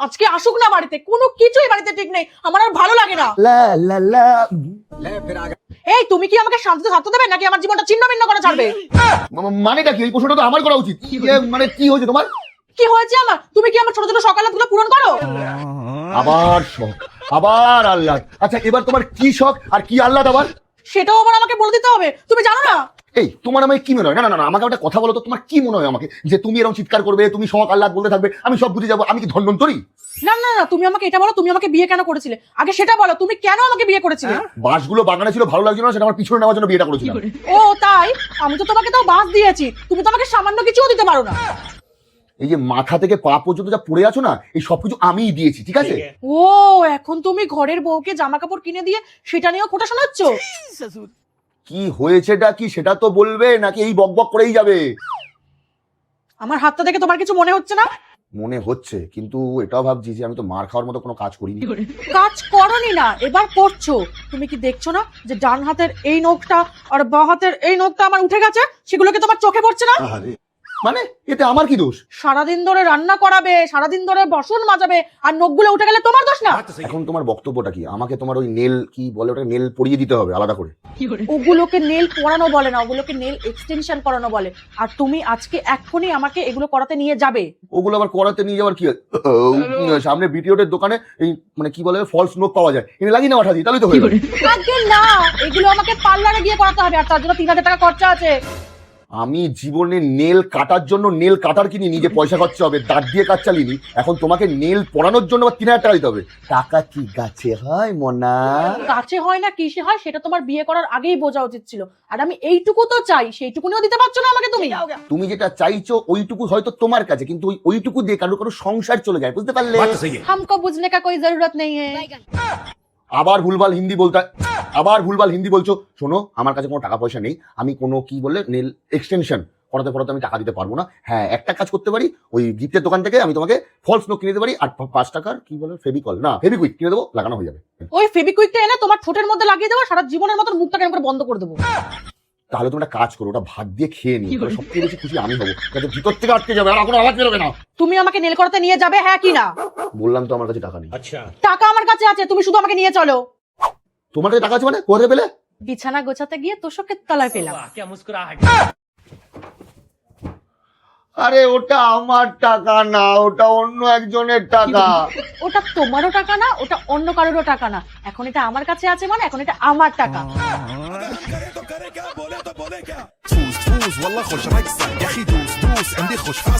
আজকে আসুক না বাড়িতে, কোনো কিছুই বাড়িতে ঠিক নেই, আমার আর ভালো লাগে না। লা লা লা এই তুমি কি আমাকে শান্তিতে থাকতে দেবে নাকি আমার জীবনটা ছিন্ন ভিন্ন করে ছাড়বে? মানেটা কি? এই প্রশ্নটা তো আমার করা উচিত। মানে কি হয়েছে তোমার? কি হয়েছে আমার? তুমি কি আমার ছোট ছোট সকালাতগুলো পূরণ করো? আবার শখ, আবার আল্লাহ। আচ্ছা এবার তোমার কি শখ আর কি আল্লাহ আবার? সেটাও আবার আমাকে বলে দিতে হবে? তুমি জানো না? এই তোমার আমায় কি মনে হয়? না না না, আমাকে একটা কথা বলো তো, তোমার কি মনে হয় আমাকে যে তুমি এরকম চিৎকার করবে, তুমি শখ আল্লাহ বলতে থাকবে, আমি সব বুঝে যাবো? আমি কি ধন্বন্তরী? না না না, তুমি আমাকে এটা বলো, তুমি আমাকে বিয়ে কেন করেছিলে? আগে সেটা বলো, তুমি কেন আমাকে বিয়ে করেছিলে? বাঁশগুলো বাগানে ছিল, ভালো লাগছিল না, সেটা আমার পিছনে নেওয়ার জন্য বিয়েটা করেছিলাম। ও তাই? আমি তো তোমাকে তাও বাস দিয়েছি, তুমি তো আমাকে সামান্য কিছুও দিতে পারো না। এই যে মাথা থেকে পা পর্যন্ত যা পড়ে আছো না, এই সবকিছু আমিই দিয়েছি, ঠিক আছে? ও এখন তুমি ঘরের বউকে জামা কাপড় কিনে দিয়ে সেটা নিয়েও খোঁটা শোনাচ্ছ? কি হয়েছেটা কি সেটা তো বলবে, নাকি এই বকবক করেই যাবে? আমার হাতটা দেখে তোমার কিছু মনে হচ্ছে না? মনে হচ্ছে, কিন্তু এটাও ভাবছি যে আমি তো মার খাওয়ার মতো কোনো কাজ করিনি। কাজ করনি না, এবার করছো। তুমি কি দেখছো না যে ডান হাতের এই নখটা আর বাঁ হাতের এই নখটা আমার উঠে গেছে? সেগুলোকে তোমার চোখে পড়ছে না? মানে এতে আমার কি দোষ? সারাদিন ধরে রান্না করাবে, সারাদিন ধরে বাসন মাজাবে, আর নখগুলো উঠে গেলে তোমার দোষ না? এখন তোমার বক্তব্যটা কি? আমাকে তোমার ওই নেল কি বলে, ওটা নেল পরিয়ে দিতে হবে আলাদা করে? ওগুলোকে নেল পরানো বলে না, ওগুলোকে নেল এক্সটেনশন করানো বলে। আর তুমি আজকে এক্ষুনি আমাকে এগুলো করাতে নিয়ে যাবে। ওগুলো আবার করাতে নিয়ে যাওয়ার কি? সামনে বিটিওটের দোকানে এই মানে কি বলে ফলস নোক পাওয়া যায়, এনে লাগিয়ে না ওঠা দিই, তাহলেই তো হয়ে যাবে। আগে না, এগুলো আমাকে পার্লারে গিয়ে করাতে হবে, আর তার জন্য 3000 টাকা খরচা আছে। আমি জীবনে নেল কাটার জন্য নেল কাটার কিনি, নিজে পয়সা খরচা হবে, দাঁত দিয়ে কাজ চালিনি। এখন তোমাকে নেল পরানোর জন্য আবার 3000 টাকা দিতে হবে? টাকা কি গাছে হয় মনা? কাছে হয় না কিসে হয় সেটা তোমার বিয়ে করার আগেই বোঝা উচিত ছিল। আর আমি এইটুকু তো চাই, সেইটুকুনিও দিতে পারছো না আমাকে তুমি। তুমি যেটা চাইছো ওইটুকু হয়তো তোমার কাছে, কিন্তু ওইটুকু দিয়ে কারো কারো সংসার চলে যায়, বুঝতে পারলে? हमको बुझने का कोई जरूरत नहीं है। আবার ভুলভাল হিন্দি বলতে, আবার ভুলভাল হিন্দি বলছো। শোনো, আমার কাছে কোনো টাকা পয়সা নেই, আমি কোনো কি বললে নেল এক্সটেনশন করাতে আমি টাকা দিতে পারবো না। হ্যাঁ, একটা কাজ করতে পারি, ওই গিফটের দোকান থেকে আমি তোমাকে ফলস নোক কিনে দিতে পারি, আর 5 টাকার কি বলে ফেভিকল না ফেভিকুইক কিনে দেবো, লাগানো হয়ে যাবে। ওই ফেবিকুইকটা এনে তোমার ঠোঁটের মধ্যে লাগিয়ে দেবো, সারা জীবনের মতন মুখটা কেন করে বন্ধ করে দেবো। তাহলে তুমি একটা কাজ করো, ওটা ভাত দিয়ে খেয়ে নিই, তাহলে সবথেকে বেশি খুশি আমি হবো, যাতে ভিতর থেকে আটকে যাবে আর কোনো আওয়াজ বেরোবে না। তুমি আমাকে নেল করাতে নিয়ে যাবে, হ্যাঁ কি না? বললাম তো আমার কাছে টাকা নেই। টাকা আমার কাছে আছে, তুমি শুধু আমাকে নিয়ে চলো। তোমার কাছে টাকা আছে মানে কোথায় পেলে? বিছানা গোছাতে গিয়ে তোষকের তলায় পেলাম। আরে ওটা আমার টাকা না, ওটা অন্য একজনের টাকা। ওটা তোমারও টাকা না, ওটা অন্য কারোরও টাকা না। এখন এটা আমার কাছে আছে মানে এখন এটা আমার টাকা। دوس دوس والله خوش رقصة يا اخي دوس دوس عندي خوش